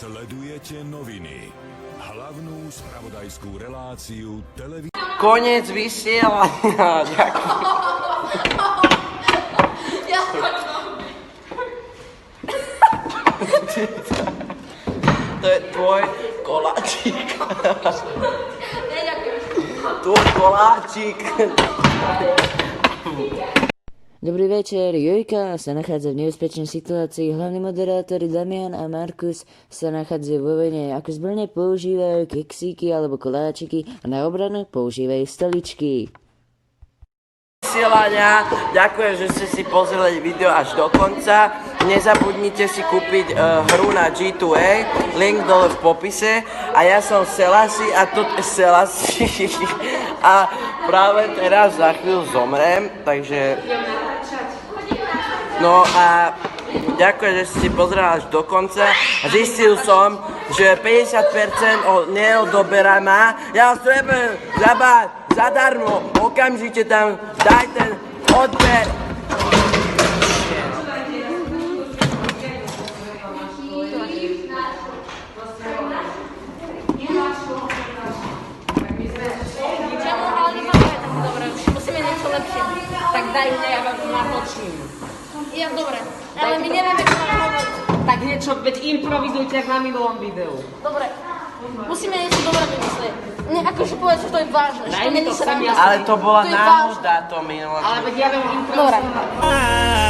Sledujete noviny. Hlavnú spravodajskú reláciu televízie. Koniec vysielania. Ďakujem. To je tvoj koláčik. Tvoj koláčik. Dobrý večer, Jojka sa nachádza v nebezpečnej situácii. Hlavní moderátori Damian a Markus sa nachádzajú vo vojne. Ako zbrane používajú keksíky alebo koláčiky a na obranu používajú stoličky. Vysielania. Ďakujem, že ste si pozreli video až do konca. Nezabudnite si kúpiť hru na G2A, link dole v popise. A ja som Selasi a a práve teraz za chvíľu zomrem, takže... No a ďakujem, že ste si pozreli až do konca. A zistil som, že 50% neodoberá ma. Ja vás trebujem zabať zadarmo. Okamžite tam daj ten odber. Tak daj mne, ja vám natočím. Ja, dobre, ale my nevieme, čo mám hovoriť. Tak niečo, veď improvizujte, jak na minulom videu. Dobre, musíme niečo dobre vymyslieť. Nie, akože povedz, že to je vážne, že to není sranda. Ale to bola To je náhoda to minulé. Ale veď ja viem improvizovať. Dobre.